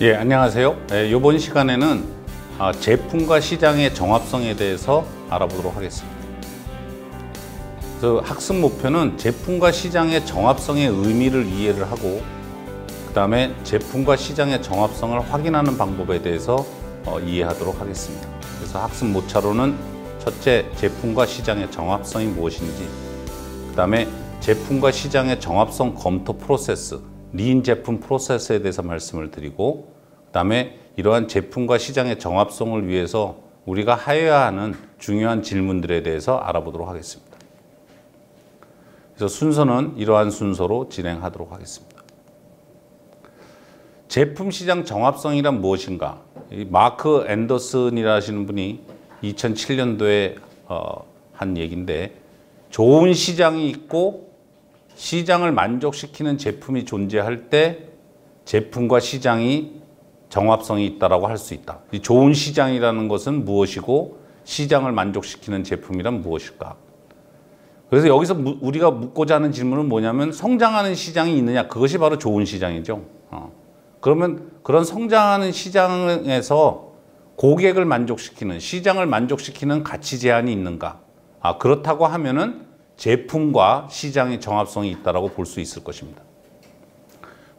예, 안녕하세요. 이번 시간에는 제품과 시장의 정합성에 대해서 알아보도록 하겠습니다. 그래서 학습 목표는 제품과 시장의 정합성의 의미를 이해를 하고 그 다음에 제품과 시장의 정합성을 확인하는 방법에 대해서 이해하도록 하겠습니다. 그래서 학습 모차로는 첫째, 제품과 시장의 정합성이 무엇인지, 그 다음에 제품과 시장의 정합성 검토 프로세스, 리인 제품 프로세스에 대해서 말씀을 드리고, 그 다음에 이러한 제품과 시장의 정합성을 위해서 우리가 하여야 하는 중요한 질문들에 대해서 알아보도록 하겠습니다. 그래서 순서는 이러한 순서로 진행하도록 하겠습니다. 제품 시장 정합성이란 무엇인가? 마크 앤더슨이라 하시는 분이 2007년도에 한 얘기인데, 좋은 시장이 있고 시장을 만족시키는 제품이 존재할 때 제품과 시장이 정합성이 있다라고 할 수 있다. 이 좋은 시장이라는 것은 무엇이고 시장을 만족시키는 제품이란 무엇일까? 그래서 여기서 우리가 묻고자 하는 질문은 뭐냐면, 성장하는 시장이 있느냐? 그것이 바로 좋은 시장이죠. 그러면 그런 성장하는 시장에서 고객을 만족시키는, 시장을 만족시키는 가치 제한이 있는가? 그렇다고 하면은 제품과 시장의 정합성이 있다고 볼 수 있을 것입니다.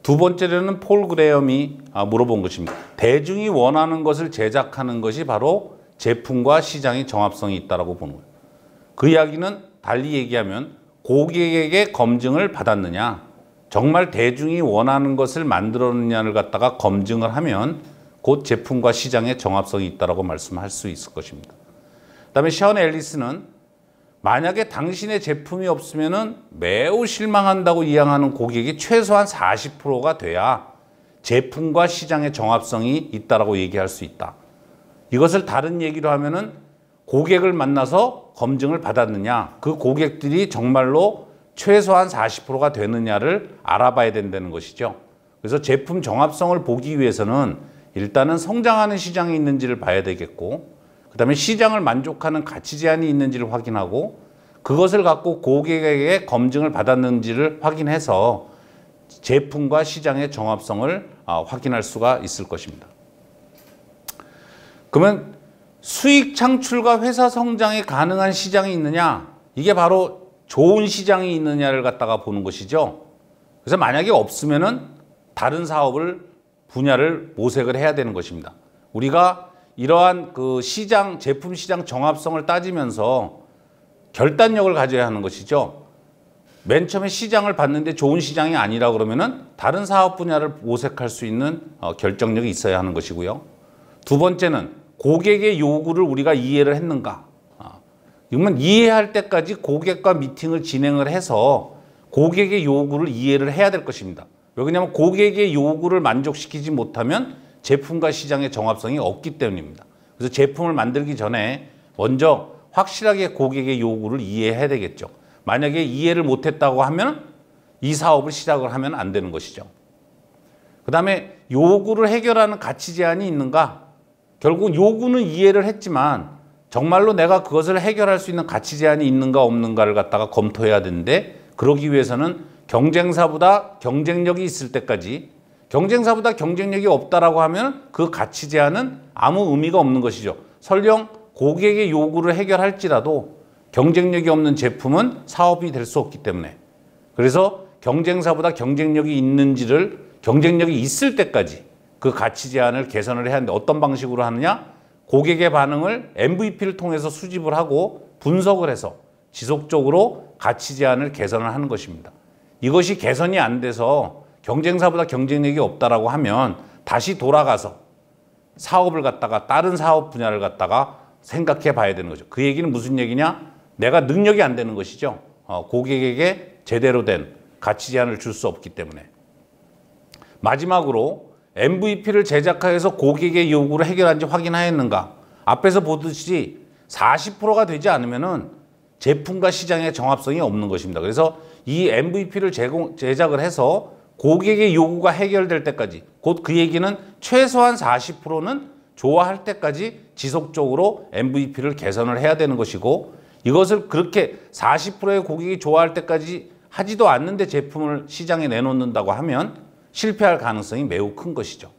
두 번째로는 폴 그레엄이 물어본 것입니다. 대중이 원하는 것을 제작하는 것이 바로 제품과 시장의 정합성이 있다고 보는 거예요. 그 이야기는 달리 얘기하면 고객에게 검증을 받았느냐, 정말 대중이 원하는 것을 만들었느냐를 갖다가 검증을 하면 곧 제품과 시장의 정합성이 있다고 말씀할 수 있을 것입니다. 그 다음에 션 앨리스는 만약에 당신의 제품이 없으면 매우 실망한다고 이야기하는 고객이 최소한 40%가 돼야 제품과 시장의 정합성이 있다고 얘기할 수 있다. 이것을 다른 얘기로 하면은 고객을 만나서 검증을 받았느냐, 그 고객들이 정말로 최소한 40%가 되느냐를 알아봐야 된다는 것이죠. 그래서 제품 정합성을 보기 위해서는 일단은 성장하는 시장이 있는지를 봐야 되겠고, 그 다음에 시장을 만족하는 가치 제한이 있는지를 확인하고, 그것을 갖고 고객에게 검증을 받았는지를 확인해서 제품과 시장의 정합성을 확인할 수가 있을 것입니다. 그러면 수익 창출과 회사 성장이 가능한 시장이 있느냐? 이게 바로 좋은 시장이 있느냐를 갖다가 보는 것이죠. 그래서 만약에 없으면은 다른 사업을, 분야를 모색을 해야 되는 것입니다. 우리가 이러한 그 시장, 제품 시장 정합성을 따지면서 결단력을 가져야 하는 것이죠. 맨 처음에 시장을 봤는데 좋은 시장이 아니라 그러면은 다른 사업 분야를 모색할 수 있는 결정력이 있어야 하는 것이고요. 두 번째는 고객의 요구를 우리가 이해를 했는가. 그러면 이해할 때까지 고객과 미팅을 진행을 해서 고객의 요구를 이해를 해야 될 것입니다. 왜냐하면 고객의 요구를 만족시키지 못하면 제품과 시장의 정합성이 없기 때문입니다. 그래서 제품을 만들기 전에 먼저 확실하게 고객의 요구를 이해해야 되겠죠. 만약에 이해를 못했다고 하면 이 사업을 시작을 하면 안 되는 것이죠. 그 다음에 요구를 해결하는 가치 제한이 있는가? 결국 요구는 이해를 했지만 정말로 내가 그것을 해결할 수 있는 가치 제한이 있는가 없는가를 갖다가 검토해야 되는데, 그러기 위해서는 경쟁사보다 경쟁력이 있을 때까지, 경쟁사보다 경쟁력이 없다라고 하면 그 가치 제한은 아무 의미가 없는 것이죠. 설령 고객의 요구를 해결할지라도 경쟁력이 없는 제품은 사업이 될 수 없기 때문에, 그래서 경쟁사보다 경쟁력이 있는지를, 경쟁력이 있을 때까지 그 가치 제한을 개선을 해야 하는데, 어떤 방식으로 하느냐? 고객의 반응을 MVP를 통해서 수집을 하고 분석을 해서 지속적으로 가치 제한을 개선을 하는 것입니다. 이것이 개선이 안 돼서 경쟁사보다 경쟁력이 없다라고 하면 다시 돌아가서 사업을 갖다가, 다른 사업 분야를 갖다가 생각해 봐야 되는 거죠. 그 얘기는 무슨 얘기냐? 내가 능력이 안 되는 것이죠. 고객에게 제대로 된 가치 제한을 줄 수 없기 때문에. 마지막으로 MVP를 제작하여서 고객의 요구를 해결한지 확인하였는가? 앞에서 보듯이 40%가 되지 않으면은 제품과 시장의 정합성이 없는 것입니다. 그래서 이 MVP를 제작을 해서 고객의 요구가 해결될 때까지, 곧 그 얘기는 최소한 40%는 좋아할 때까지 지속적으로 MVP를 개선을 해야 되는 것이고, 이것을 그렇게 40%의 고객이 좋아할 때까지 하지도 않는데 제품을 시장에 내놓는다고 하면 실패할 가능성이 매우 큰 것이죠.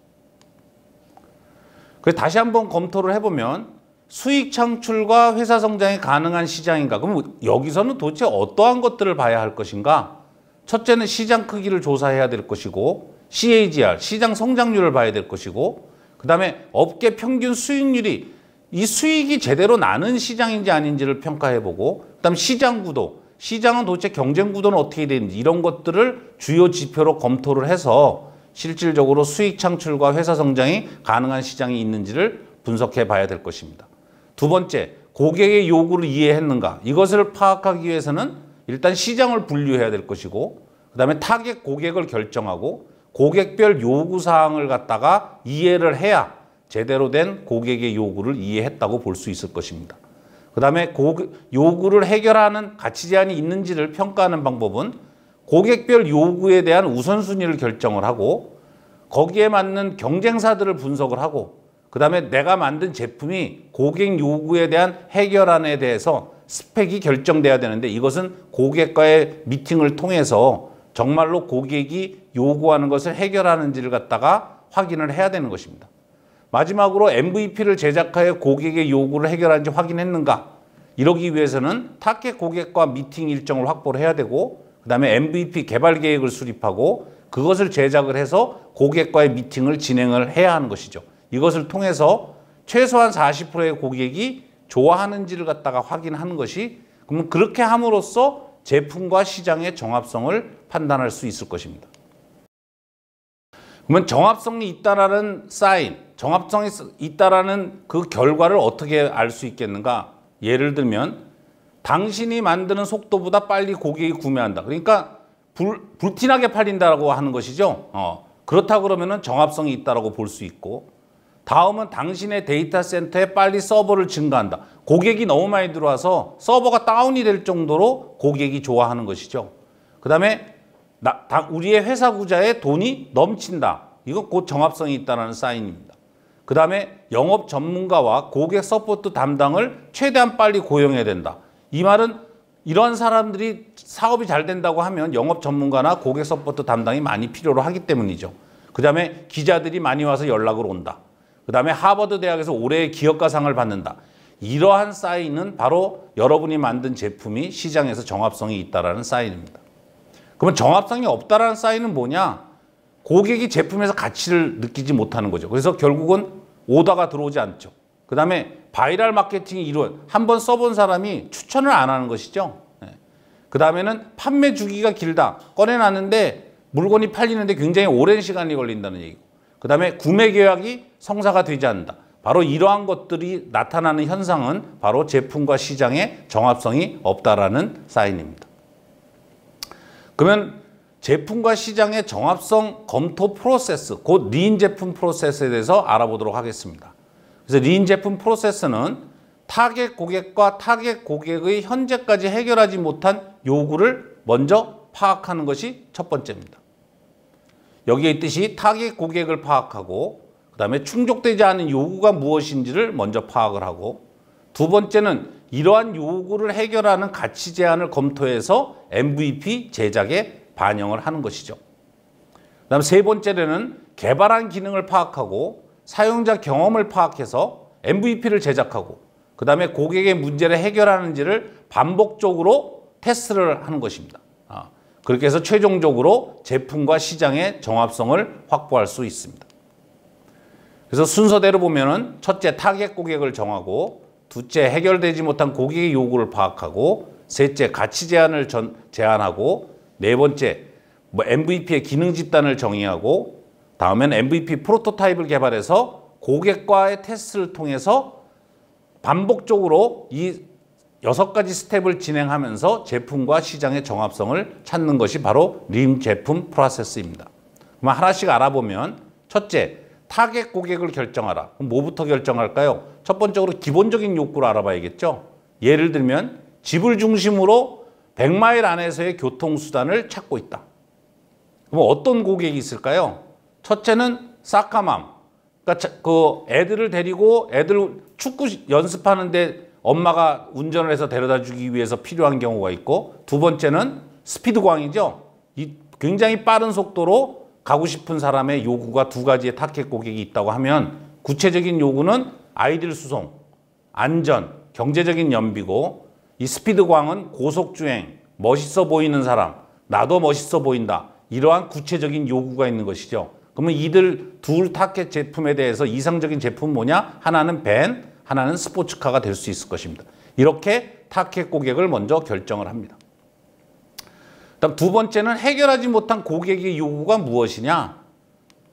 그래서 다시 한번 검토를 해보면 수익 창출과 회사 성장이 가능한 시장인가? 그럼 여기서는 도대체 어떠한 것들을 봐야 할 것인가? 첫째는 시장 크기를 조사해야 될 것이고 CAGR, 시장 성장률을 봐야 될 것이고 그 다음에 업계 평균 수익률이 이 수익이 제대로 나는 시장인지 아닌지를 평가해보고 그 다음에 시장 구도, 시장은 도대체 경쟁 구도는 어떻게 되는지 이런 것들을 주요 지표로 검토를 해서 실질적으로 수익 창출과 회사 성장이 가능한 시장이 있는지를 분석해 봐야 될 것입니다. 두 번째, 고객의 요구를 이해했는가? 이것을 파악하기 위해서는 일단 시장을 분류해야 될 것이고 그 다음에 타겟 고객을 결정하고 고객별 요구사항을 갖다가 이해를 해야 제대로 된 고객의 요구를 이해했다고 볼 수 있을 것입니다. 그 다음에 요구를 해결하는 가치 제한이 있는지를 평가하는 방법은 고객별 요구에 대한 우선순위를 결정을 하고 거기에 맞는 경쟁사들을 분석을 하고 그 다음에 내가 만든 제품이 고객 요구에 대한 해결안에 대해서 스펙이 결정돼야 되는데 이것은 고객과의 미팅을 통해서 정말로 고객이 요구하는 것을 해결하는지를 갖다가 확인을 해야 되는 것입니다. 마지막으로 MVP를 제작하여 고객의 요구를 해결하는지 확인했는가? 이러기 위해서는 타겟 고객과 미팅 일정을 확보를 해야 되고 그 다음에 MVP 개발 계획을 수립하고 그것을 제작을 해서 고객과의 미팅을 진행을 해야 하는 것이죠. 이것을 통해서 최소한 40%의 고객이 좋아하는지를 갖다가 확인하는 것이 그러면 그렇게 함으로써 제품과 시장의 정합성을 판단할 수 있을 것입니다. 그러면 정합성이 있다라는 사인, 정합성이 있다라는 그 결과를 어떻게 알 수 있겠는가? 예를 들면 당신이 만드는 속도보다 빨리 고객이 구매한다. 그러니까 불티나게 팔린다라고 하는 것이죠. 그렇다 그러면은 정합성이 있다라고 볼 수 있고 다음은 당신의 데이터 센터에 빨리 서버를 증가한다. 고객이 너무 많이 들어와서 서버가 다운이 될 정도로 고객이 좋아하는 것이죠. 그 다음에 우리의 회사 구자에 돈이 넘친다. 이건 곧 정합성이 있다는 사인입니다. 그 다음에 영업 전문가와 고객 서포트 담당을 최대한 빨리 고용해야 된다. 이 말은 이러한 사람들이 사업이 잘 된다고 하면 영업 전문가나 고객 서포트 담당이 많이 필요로 하기 때문이죠. 그 다음에 기자들이 많이 와서 연락을 온다. 그 다음에 하버드 대학에서 올해의 기업가상을 받는다. 이러한 사인은 바로 여러분이 만든 제품이 시장에서 정합성이 있다는 사인입니다. 그러면 정합성이 없다는 사인은 뭐냐? 고객이 제품에서 가치를 느끼지 못하는 거죠. 그래서 결국은 오더가 들어오지 않죠. 그 다음에 바이럴 마케팅이 한번 써본 사람이 추천을 안 하는 것이죠. 그 다음에는 판매 주기가 길다. 꺼내놨는데 물건이 팔리는데 굉장히 오랜 시간이 걸린다는 얘기고. 그 다음에 구매 계약이 성사가 되지 않는다. 바로 이러한 것들이 나타나는 현상은 바로 제품과 시장의 정합성이 없다라는 사인입니다. 그러면 제품과 시장의 정합성 검토 프로세스, 곧 린 제품 프로세스에 대해서 알아보도록 하겠습니다. 그래서 린 제품 프로세스는 타겟 고객과 타겟 고객의 현재까지 해결하지 못한 요구를 먼저 파악하는 것이 첫 번째입니다. 여기에 있듯이 타겟 고객을 파악하고 그 다음에 충족되지 않은 요구가 무엇인지를 먼저 파악을 하고 두 번째는 이러한 요구를 해결하는 가치 제안을 검토해서 MVP 제작에 반영을 하는 것이죠. 그 다음 세 번째는 개발한 기능을 파악하고 사용자 경험을 파악해서 MVP를 제작하고 그 다음에 고객의 문제를 해결하는지를 반복적으로 테스트를 하는 것입니다. 그렇게 해서 최종적으로 제품과 시장의 정합성을 확보할 수 있습니다. 그래서 순서대로 보면은 첫째 타겟 고객을 정하고 둘째 해결되지 못한 고객의 요구를 파악하고 셋째 가치 제안을 제안하고 네 번째 MVP의 기능 집단을 정의하고 다음엔 MVP 프로토타입을 개발해서 고객과의 테스트를 통해서 반복적으로 이 6가지 스텝을 진행하면서 제품과 시장의 정합성을 찾는 것이 바로 린 제품 프로세스입니다. 그럼 하나씩 알아보면 첫째, 타겟 고객을 결정하라. 그럼 뭐부터 결정할까요? 첫 번째로 기본적인 욕구를 알아봐야겠죠. 예를 들면 집을 중심으로 100마일 안에서의 교통수단을 찾고 있다. 그럼 어떤 고객이 있을까요? 첫째는 사카맘. 그러니까 그 애들을 데리고 애들 축구 연습하는데 엄마가 운전을 해서 데려다 주기 위해서 필요한 경우가 있고 두 번째는 스피드광이죠. 이 굉장히 빠른 속도로 가고 싶은 사람의 요구가 두 가지의 타겟 고객이 있다고 하면 구체적인 요구는 아이들 수송, 안전, 경제적인 연비고 이 스피드광은 고속주행, 멋있어 보이는 사람, 나도 멋있어 보인다. 이러한 구체적인 요구가 있는 것이죠. 그러면 이들 둘 타겟 제품에 대해서 이상적인 제품은 뭐냐? 하나는 밴, 하나는 스포츠카가 될 수 있을 것입니다. 이렇게 타겟 고객을 먼저 결정을 합니다. 그다음 두 번째는 해결하지 못한 고객의 요구가 무엇이냐?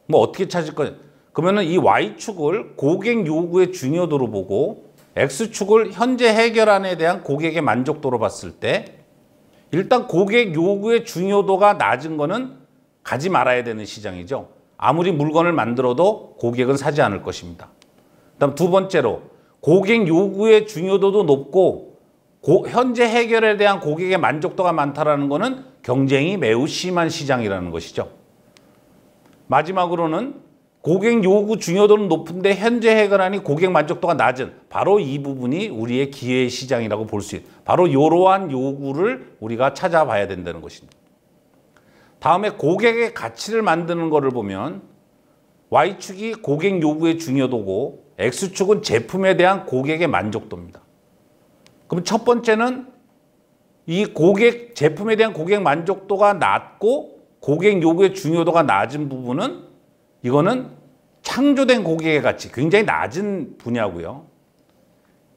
뭐 어떻게 찾을 거냐? 그러면은 이 Y축을 고객 요구의 중요도로 보고 X축을 현재 해결안에 대한 고객의 만족도로 봤을 때 일단 고객 요구의 중요도가 낮은 거는 가지 말아야 되는 시장이죠. 아무리 물건을 만들어도 고객은 사지 않을 것입니다. 그다음 두 번째로 고객 요구의 중요도도 높고 현재 해결에 대한 고객의 만족도가 많다라는 것은 경쟁이 매우 심한 시장이라는 것이죠. 마지막으로는 고객 요구 중요도는 높은데 현재 해결안이 고객 만족도가 낮은 바로 이 부분이 우리의 기회 시장이라고 볼 수 있어요. 바로 이러한 요구를 우리가 찾아봐야 된다는 것입니다. 다음에 고객의 가치를 만드는 것을 보면 Y축이 고객 요구의 중요도고 X축은 제품에 대한 고객의 만족도입니다. 그럼 첫 번째는 이 제품에 대한 고객 만족도가 낮고 고객 요구의 중요도가 낮은 부분은 이거는 창조된 고객의 가치, 굉장히 낮은 분야고요.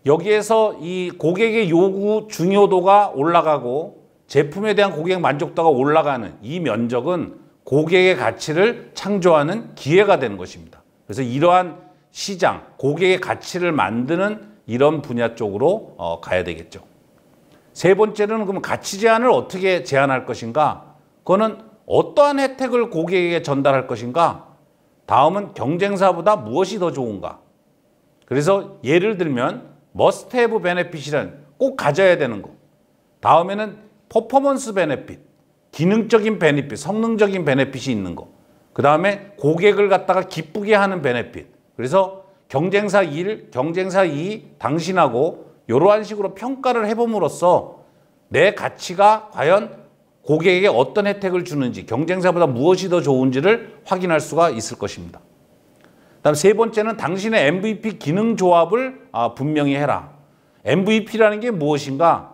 여기에서 이 고객의 요구 중요도가 올라가고 제품에 대한 고객 만족도가 올라가는 이 면적은 고객의 가치를 창조하는 기회가 되는 것입니다. 그래서 이러한 시장, 고객의 가치를 만드는 이런 분야 쪽으로 가야 되겠죠. 세 번째는 그럼 가치 제한을 어떻게 제한할 것인가? 그거는 어떠한 혜택을 고객에게 전달할 것인가? 다음은 경쟁사보다 무엇이 더 좋은가? 그래서 예를 들면 must have benefit이란 꼭 가져야 되는 거. 다음에는 퍼포먼스 베네핏, 기능적인 베네핏, 성능적인 베네핏이 있는 거. 그 다음에 고객을 갖다가 기쁘게 하는 베네핏. 그래서 경쟁사 1, 경쟁사 2, 당신하고 이러한 식으로 평가를 해봄으로써 내 가치가 과연 고객에게 어떤 혜택을 주는지, 경쟁사보다 무엇이 더 좋은지를 확인할 수가 있을 것입니다. 그다음 세 번째는 당신의 MVP 기능 조합을 분명히 해라. MVP라는 게 무엇인가?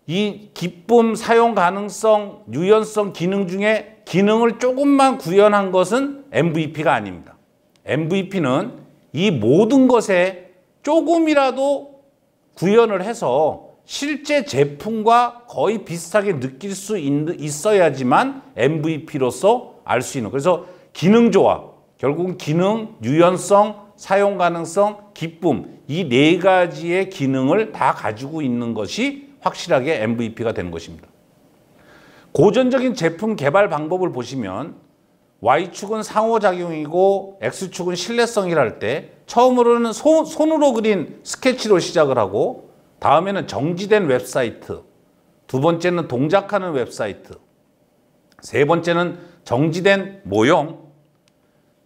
이 기쁨, 사용 가능성, 유연성 기능 중에 기능을 조금만 구현한 것은 MVP가 아닙니다. MVP는 이 모든 것에 조금이라도 구현을 해서 실제 제품과 거의 비슷하게 느낄 수 있어야지만 MVP로서 알 수 있는. 그래서 기능 조합, 결국은 기능, 유연성, 사용 가능성, 기쁨 이 네 가지의 기능을 다 가지고 있는 것이 확실하게 MVP가 되는 것입니다. 고전적인 제품 개발 방법을 보시면 Y축은 상호작용이고 X축은 신뢰성이라 할 때 처음으로는 손으로 그린 스케치로 시작을 하고 다음에는 정지된 웹사이트, 두 번째는 동작하는 웹사이트, 세 번째는 정지된 모형,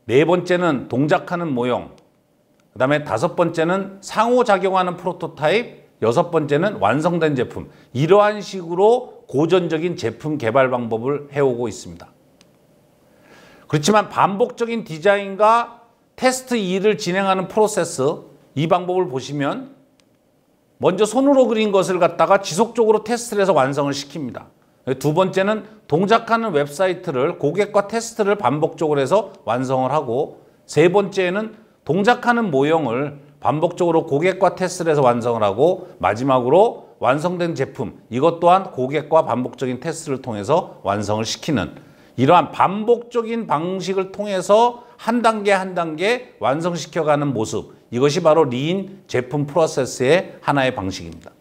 네 번째는 동작하는 모형, 그 다음에 다섯 번째는 상호작용하는 프로토타입, 여섯 번째는 완성된 제품. 이러한 식으로 고전적인 제품 개발 방법을 해오고 있습니다. 그렇지만 반복적인 디자인과 테스트 일을 진행하는 프로세스, 이 방법을 보시면 먼저 손으로 그린 것을 갖다가 지속적으로 테스트를 해서 완성을 시킵니다. 두 번째는 동작하는 웹사이트를 고객과 테스트를 반복적으로 해서 완성을 하고, 세 번째는 동작하는 모형을 반복적으로 고객과 테스트를 해서 완성을 하고, 마지막으로 완성된 제품, 이것 또한 고객과 반복적인 테스트를 통해서 완성을 시키는 이러한 반복적인 방식을 통해서 한 단계 한 단계 완성시켜가는 모습, 이것이 바로 리인 제품 프로세스의 하나의 방식입니다.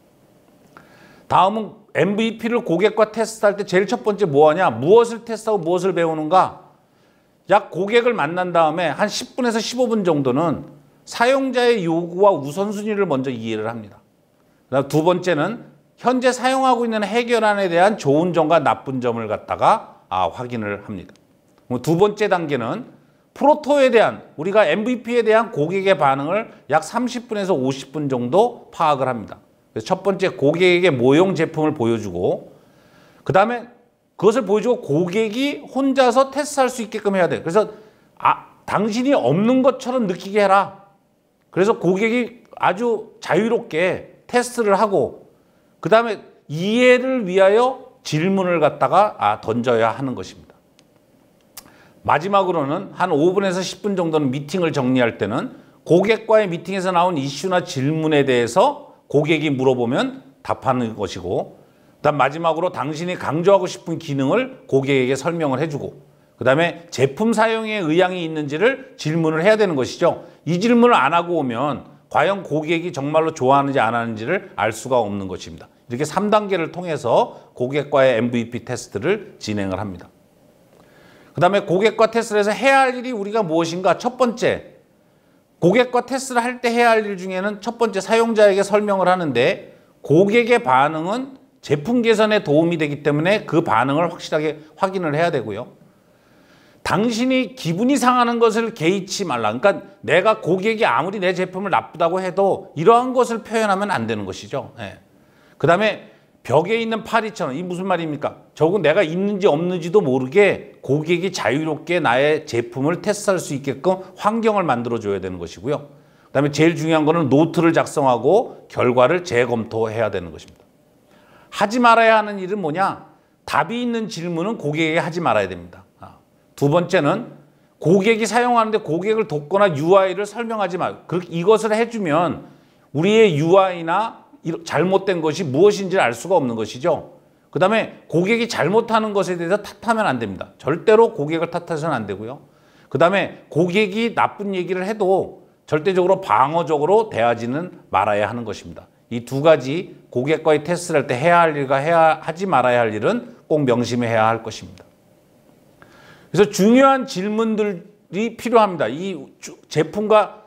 다음은 MVP를 고객과 테스트할 때 제일 첫 번째 뭐하냐? 무엇을 테스트하고 무엇을 배우는가? 약 고객을 만난 다음에 한 10분에서 15분 정도는 사용자의 요구와 우선순위를 먼저 이해를 합니다. 그다음 두 번째는 현재 사용하고 있는 해결안에 대한 좋은 점과 나쁜 점을 갖다가 확인을 합니다. 두 번째 단계는 프로토에 대한, 우리가 MVP에 대한 고객의 반응을 약 30분에서 50분 정도 파악을 합니다. 그래서 첫 번째 고객에게 모형 제품을 보여주고, 그 다음에 그것을 보여주고 고객이 혼자서 테스트할 수 있게끔 해야 돼요. 그래서 당신이 없는 것처럼 느끼게 해라. 그래서 고객이 아주 자유롭게 테스트를 하고 그 다음에 이해를 위하여 질문을 갖다가 던져야 하는 것입니다. 마지막으로는 한 5분에서 10분 정도는 미팅을 정리할 때는 고객과의 미팅에서 나온 이슈나 질문에 대해서 고객이 물어보면 답하는 것이고, 그다음 마지막으로 당신이 강조하고 싶은 기능을 고객에게 설명을 해주고, 그 다음에 제품 사용에 의향이 있는지를 질문을 해야 되는 것이죠. 이 질문을 안 하고 오면 과연 고객이 정말로 좋아하는지 안 하는지를 알 수가 없는 것입니다. 이렇게 3단계를 통해서 고객과의 MVP 테스트를 진행을 합니다. 그 다음에 고객과 테스트를 해서 해야 할 일이 우리가 무엇인가? 첫 번째, 고객과 테스트를 할 때 해야 할 일 중에는 첫 번째, 사용자에게 설명을 하는데 고객의 반응은 제품 개선에 도움이 되기 때문에 그 반응을 확실하게 확인을 해야 되고요. 당신이 기분이 상하는 것을 개의치 말라. 그러니까 내가 고객이 아무리 내 제품을 나쁘다고 해도 이러한 것을 표현하면 안 되는 것이죠. 그 다음에 벽에 있는 파리처럼, 이 무슨 말입니까? 저거 내가 있는지 없는지도 모르게 고객이 자유롭게 나의 제품을 테스트할 수 있게끔 환경을 만들어줘야 되는 것이고요. 그 다음에 제일 중요한 거는 노트를 작성하고 결과를 재검토해야 되는 것입니다. 하지 말아야 하는 일은 뭐냐? 답이 있는 질문은 고객에게 하지 말아야 됩니다. 두 번째는 고객이 사용하는데 고객을 돕거나 UI를 설명하지 말고, 이것을 해주면 우리의 UI나 잘못된 것이 무엇인지를 알 수가 없는 것이죠. 그 다음에 고객이 잘못하는 것에 대해서 탓하면 안 됩니다. 절대로 고객을 탓해서는 안 되고요. 그 다음에 고객이 나쁜 얘기를 해도 절대적으로 방어적으로 대하지는 말아야 하는 것입니다. 이 두 가지 고객과의 테스트를 할 때 해야 할 일과 하지 말아야 할 일은 꼭 명심해야 할 것입니다. 그래서 중요한 질문들이 필요합니다. 이 제품과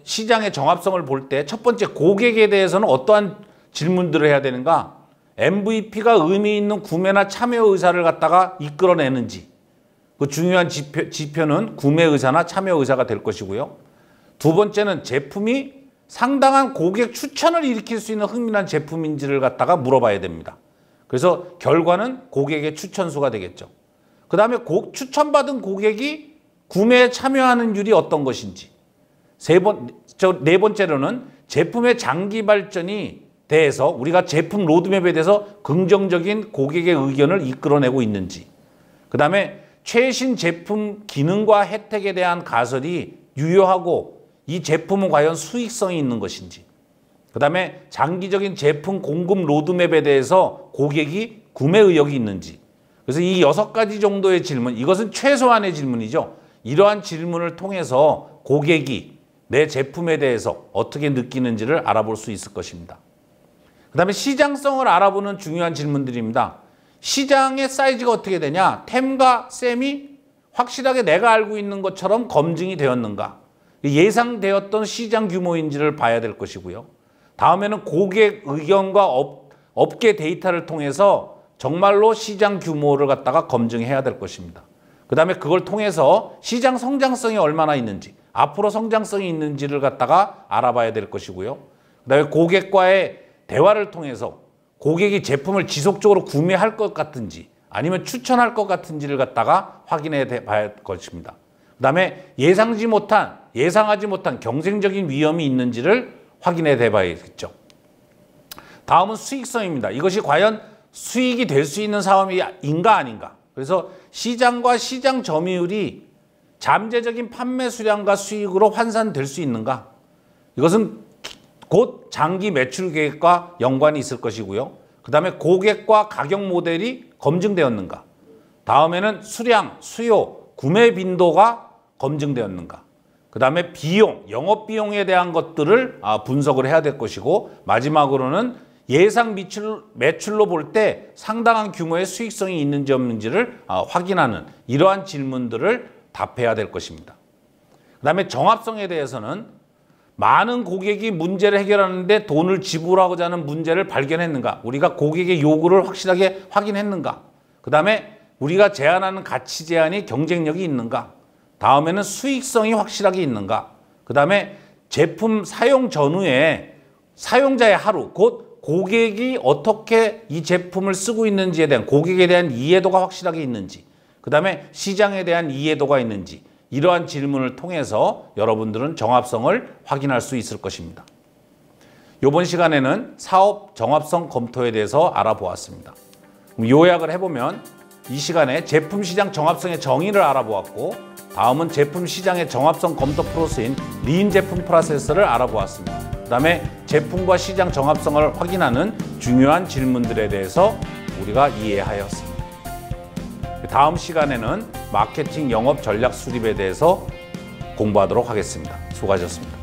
시장의 정합성을 볼 때 첫 번째, 고객에 대해서는 어떠한 질문들을 해야 되는가? MVP가 의미 있는 구매나 참여 의사를 갖다가 이끌어내는지, 그 중요한 지표는 구매 의사나 참여 의사가 될 것이고요. 두 번째는 제품이 상당한 고객 추천을 일으킬 수 있는 흥미난 제품인지를 갖다가 물어봐야 됩니다. 그래서 결과는 고객의 추천수가 되겠죠. 그 다음에 추천받은 고객이 구매에 참여하는 율이 어떤 것인지. 네 번째로는 제품의 장기 발전이 대해서 우리가 제품 로드맵에 대해서 긍정적인 고객의 의견을 이끌어내고 있는지. 그 다음에 최신 제품 기능과 혜택에 대한 가설이 유효하고 이 제품은 과연 수익성이 있는 것인지. 그 다음에 장기적인 제품 공급 로드맵에 대해서 고객이 구매 의욕이 있는지. 그래서 이 6가지 정도의 질문, 이것은 최소한의 질문이죠. 이러한 질문을 통해서 고객이 내 제품에 대해서 어떻게 느끼는지를 알아볼 수 있을 것입니다. 그 다음에 시장성을 알아보는 중요한 질문들입니다. 시장의 사이즈가 어떻게 되냐? 템과 셈이 확실하게 내가 알고 있는 것처럼 검증이 되었는가? 예상되었던 시장 규모인지를 봐야 될 것이고요. 다음에는 고객 의견과 업계 데이터를 통해서 정말로 시장 규모를 갖다가 검증해야 될 것입니다. 그 다음에 그걸 통해서 시장 성장성이 얼마나 있는지, 앞으로 성장성이 있는지를 갖다가 알아봐야 될 것이고요. 그 다음에 고객과의 대화를 통해서 고객이 제품을 지속적으로 구매할 것 같은지 아니면 추천할 것 같은지를 갖다가 확인해 봐야 할 것입니다. 그 다음에 예상하지 못한 경쟁적인 위험이 있는지를 확인해 봐야겠죠. 다음은 수익성입니다. 이것이 과연 수익이 될 수 있는 사업인가 아닌가. 그래서 시장과 시장 점유율이 잠재적인 판매 수량과 수익으로 환산될 수 있는가. 이것은 곧 장기 매출 계획과 연관이 있을 것이고요. 그 다음에 고객과 가격 모델이 검증되었는가. 다음에는 수량, 수요, 구매 빈도가 검증되었는가. 그 다음에 비용, 영업비용에 대한 것들을 분석을 해야 될 것이고, 마지막으로는 예상 매출로 볼 때 상당한 규모의 수익성이 있는지 없는지를 확인하는 이러한 질문들을 답해야 될 것입니다. 그 다음에 정합성에 대해서는 많은 고객이 문제를 해결하는데 돈을 지불하고자 하는 문제를 발견했는가? 우리가 고객의 요구를 확실하게 확인했는가? 그 다음에 우리가 제안하는 가치 제한이 경쟁력이 있는가? 다음에는 수익성이 확실하게 있는가? 그 다음에 제품 사용 전후에 사용자의 하루, 곧 고객이 어떻게 이 제품을 쓰고 있는지에 대한 고객에 대한 이해도가 확실하게 있는지, 그 다음에 시장에 대한 이해도가 있는지, 이러한 질문을 통해서 여러분들은 정합성을 확인할 수 있을 것입니다. 이번 시간에는 사업 정합성 검토에 대해서 알아보았습니다. 요약을 해보면 이 시간에 제품 시장 정합성의 정의를 알아보았고, 다음은 제품 시장의 정합성 검토 프로세스인 린 제품 프로세스를 알아보았습니다. 그 다음에 제품과 시장 정합성을 확인하는 중요한 질문들에 대해서 우리가 이해하였습니다. 다음 시간에는 마케팅 영업 전략 수립에 대해서 공부하도록 하겠습니다. 수고하셨습니다.